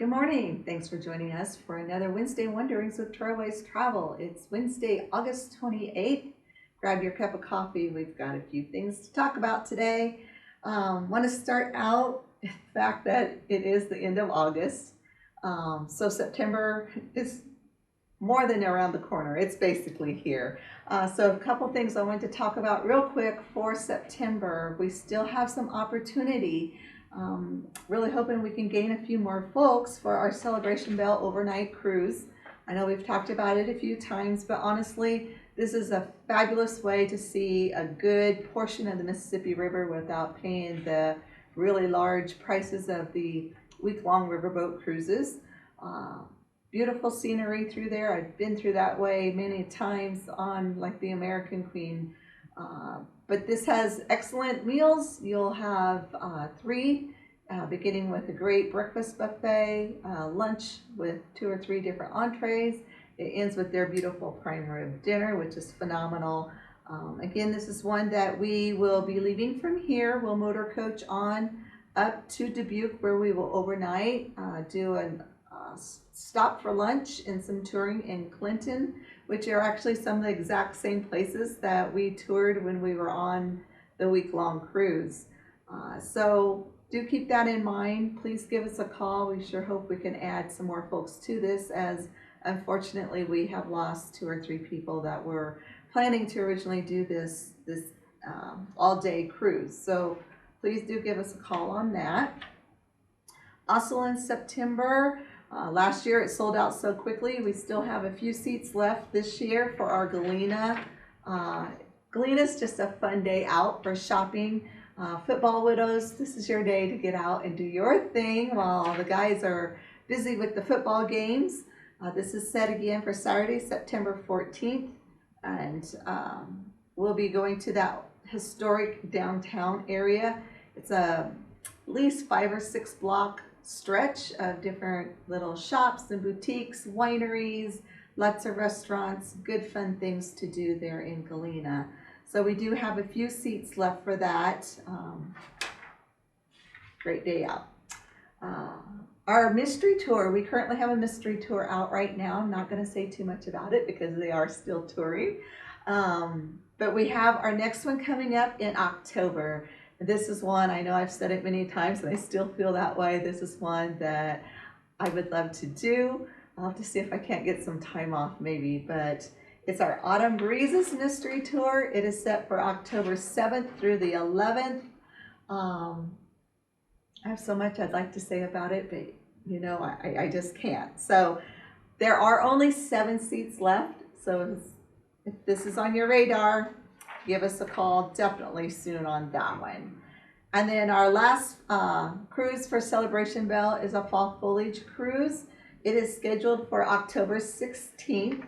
Good morning. Thanks for joining us for another Wednesday Wonderings with Troyways Travel. It's Wednesday, August 28th. Grab your cup of coffee. We've got a few things to talk about today. Want to start out the fact that it is the end of August. So September is more than around the corner. It's basically here. So a couple things I wanted to talk about real quick for September. We still have some opportunity. Really hoping we can gain a few more folks for our Celebration Bell overnight cruise. I know we've talked about it a few times, but honestly, this is a fabulous way to see a good portion of the Mississippi River without paying the really large prices of the week-long riverboat cruises. Beautiful scenery through there. I've been through that way many times on like the American Queen. But this has excellent meals. You'll have three, beginning with a great breakfast buffet, lunch with 2 or 3 different entrees. It ends with their beautiful prime rib dinner, which is phenomenal. Again, this is one that we will be leaving from here. We'll motor coach on up to Dubuque, where we will overnight, do a stop for lunch and some touring in Clinton, which are actually some of the exact same places that we toured when we were on the week-long cruise. So do keep that in mind. Please give us a call. We sure hope we can add some more folks to this, as unfortunately we have lost 2 or 3 people that were planning to originally do this all-day cruise. So please do give us a call on that. Also in September, last year it sold out so quickly. We still have a few seats left this year for our Galena. Galena's just a fun day out for shopping. Football widows, this is your day to get out and do your thing while the guys are busy with the football games. This is set again for Saturday, September 14th. And we'll be going to that historic downtown area. It's at least 5 or 6 block stretch of different little shops and boutiques, wineries, lots of restaurants, good fun things to do there in Galena. So we do have a few seats left for that. Great day out. Our mystery tour, we currently have a mystery tour out right now. I'm not going to say too much about it because they are still touring. But we have our next one coming up in October. This is one, I know I've said it many times and I still feel that way. This is one that I would love to do. I'll have to see if I can't get some time off maybe, but it's our Autumn Breezes Mystery Tour. It is set for October 7th through the 11th. I have so much I'd like to say about it, but you know, I just can't. So there are only 7 seats left. So if this is on your radar, give us a call definitely soon on that one. And then our last cruise for Celebration Bell is a fall foliage cruise. It is scheduled for October 16th.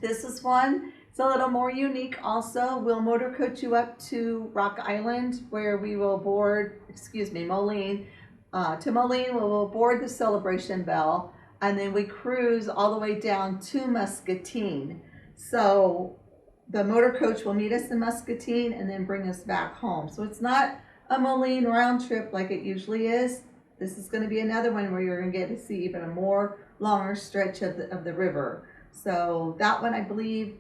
This is one, it's a little more unique also. We'll motor coach you up to Rock Island, where we will board, Moline. To Moline, we will board the Celebration Bell, and then we cruise all the way down to Muscatine. So the motor coach will meet us in Muscatine and then bring us back home. So it's not a Moline round trip like it usually is. This is going to be another one where you're going to get to see even a more longer stretch of the river. So that one I believe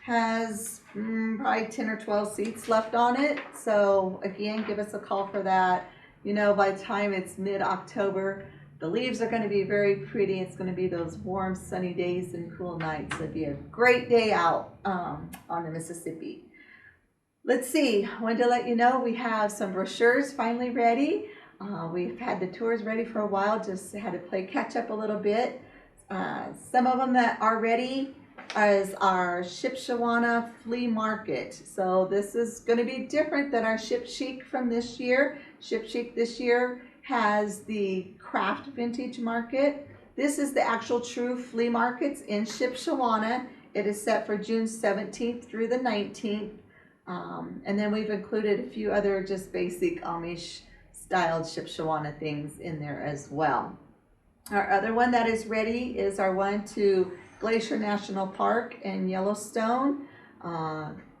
has probably 10 or 12 seats left on it. So again, give us a call for that. You know, by the time it's mid-October, the leaves are going to be very pretty. It's going to be those warm, sunny days and cool nights. It'd be a great day out on the Mississippi. Let's see, I wanted to let you know we have some brochures finally ready. We've had the tours ready for a while, just had to play catch up a little bit. Some of them that are ready is our Shipshewana Flea Market. So this is going to be different than our Ship Chic from this year. Ship Chic this year has the craft vintage market. This is the actual true flea markets in Shipshewana. It is set for June 17th through the 19th. And then we've included a few other just basic Amish styled Shipshewana things in there as well. Our other one that is ready is our one to Glacier National Park in Yellowstone.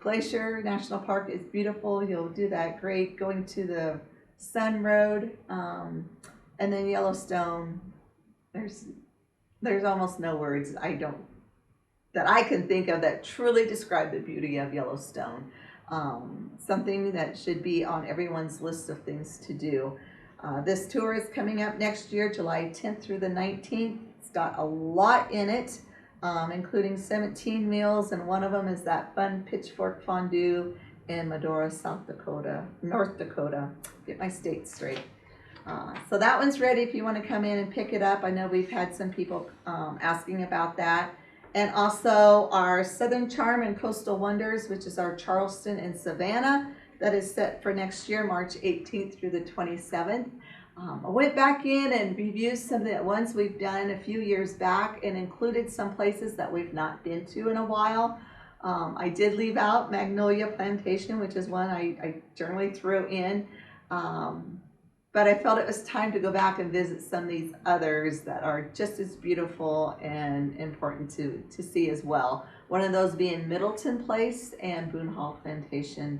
Glacier National Park is beautiful. You'll do that great going to the Sun Road, and then Yellowstone there's there's almost no words that I can think of that truly describe the beauty of Yellowstone. Something that should be on everyone's list of things to do. This tour is coming up next year, July 10th through the 19th. It's got a lot in it, including 17 meals, and one of them is that fun pitchfork fondue in Medora, North Dakota. Get my states straight. So that one's ready if you want to come in and pick it up. I know we've had some people asking about that. And also our Southern Charm and Coastal Wonders, which is our Charleston and Savannah, that is set for next year, March 18th through the 27th. I went back in and reviewed some of the ones we've done a few years back and included some places that we've not been to in a while. I did leave out Magnolia Plantation, which is one I generally threw in. But I felt it was time to go back and visit some of these others that are just as beautiful and important to see as well. One of those being Middleton Place and Boone Hall Plantation.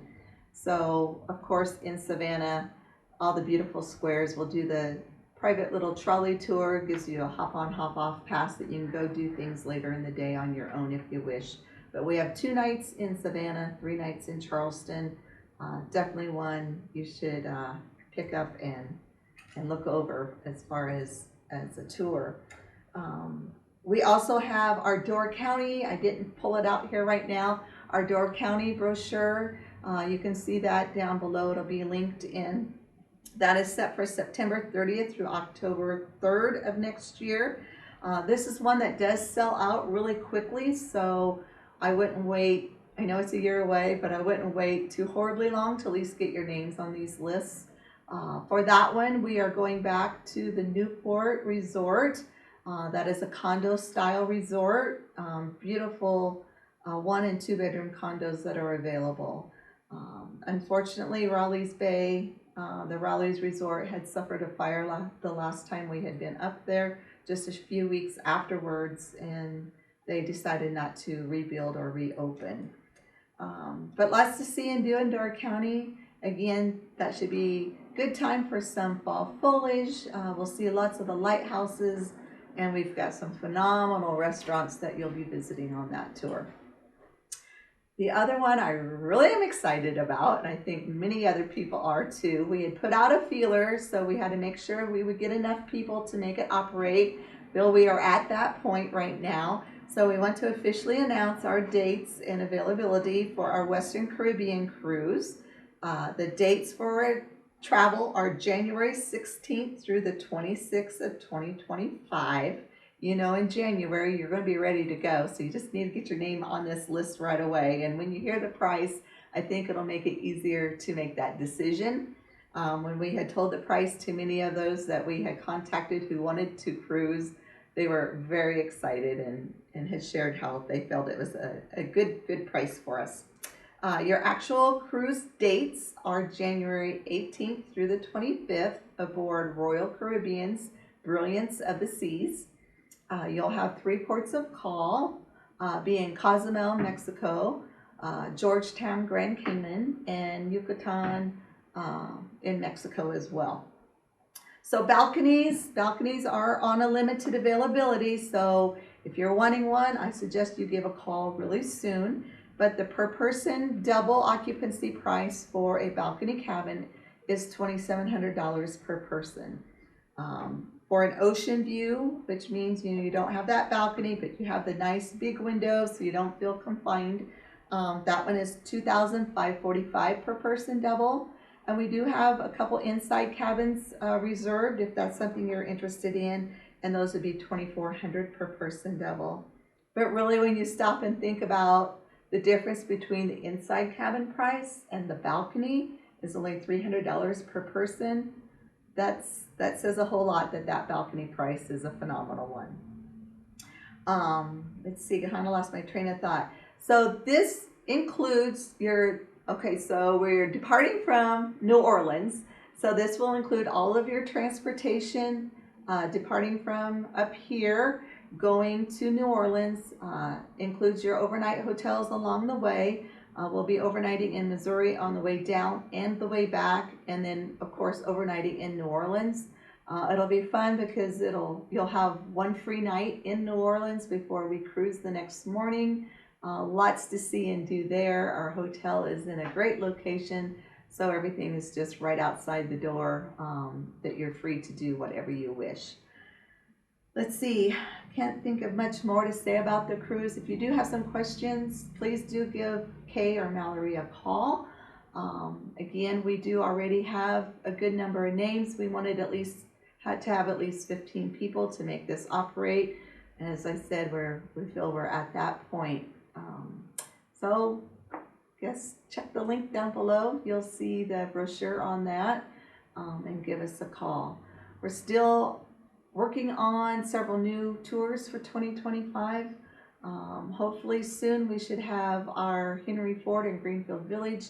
So, of course, in Savannah, all the beautiful squares. We'll do the private little trolley tour. Gives you a hop-on, hop-off pass that you can go do things later in the day on your own if you wish. But we have 2 nights in Savannah, 3 nights in Charleston. Definitely one you should pick up and look over as far as a tour. We also have our Door County. I didn't pull it out here right now. Our Door County brochure. You can see that down below. It'll be linked in. That is set for September 30th through October 3rd of next year. This is one that does sell out really quickly, so I wouldn't wait. I know it's a year away, but I wouldn't wait too horribly long to at least get your names on these lists. For that one, we are going back to the Newport Resort. That is a condo style resort. Beautiful 1 and 2 bedroom condos that are available. Unfortunately, Raleigh's Bay, the Raleigh's Resort had suffered a fire the last time we had been up there, just a few weeks afterwards, and they decided not to rebuild or reopen. But lots to see and do in Door County. Again, that should be good time for some fall foliage. We'll see lots of the lighthouses, and we've got some phenomenal restaurants that you'll be visiting on that tour. The other one I really am excited about, and I think many other people are too. We had put out a feeler, so we had to make sure we would get enough people to make it operate. Bill, we are at that point right now. So we want to officially announce our dates and availability for our Western Caribbean cruise. The dates for travel are January 16th through the 26th of 2025. You know, in January, you're going to be ready to go. So you just need to get your name on this list right away. And when you hear the price, I think it'll make it easier to make that decision. When we had told the price to many of those that we had contacted who wanted to cruise, they were very excited and had shared how they felt it was a good price for us. Your actual cruise dates are January 18th through the 25th aboard Royal Caribbean's Brilliance of the Seas. You'll have 3 ports of call, being Cozumel, Mexico, Georgetown, Grand Cayman, and Yucatan in Mexico as well. So balconies are on a limited availability, so if you're wanting one, I suggest you give a call really soon. But the per person double occupancy price for a balcony cabin is $2,700 per person. For an ocean view, which means you don't have that balcony, but you have the nice big windows so you don't feel confined, that one is $2,545 per person double. And we do have a couple inside cabins reserved if that's something you're interested in, and those would be $2,400 per person double. But really, when you stop and think about the difference between the inside cabin price and the balcony is only $300 per person. That says a whole lot that balcony price is a phenomenal one. Let's see, I kind of lost my train of thought. So this includes so we're departing from New Orleans. So this will include all of your transportation, departing from up here, going to New Orleans, includes your overnight hotels along the way. We'll be overnighting in Missouri on the way down and the way back, and then of course overnighting in New Orleans. It'll be fun because you'll have one free night in New Orleans before we cruise the next morning. Lots to see and do there. Our hotel is in a great location, so everything is just right outside the door, that you're free to do whatever you wish. Let's see, can't think of much more to say about the cruise. If you do have some questions, please do give Kay or Mallory a call. Again, we do already have a good number of names. We wanted had to have at least 15 people to make this operate. And as I said, we feel we're at that point. So guess check the link down below. You'll see the brochure on that, and give us a call. We're still working on several new tours for 2025. Hopefully soon we should have our Henry Ford and Greenfield Village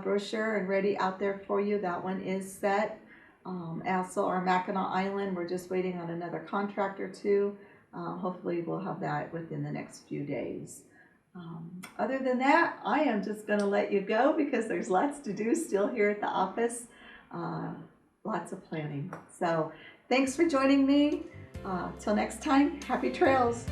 brochure and ready out there for you. That one is set. Also our Mackinac Island, we're just waiting on another contract or two. Hopefully we'll have that within the next few days. Other than that, I am just going to let you go because there's lots to do still here at the office. Lots of planning. So thanks for joining me. Till next time, happy trails.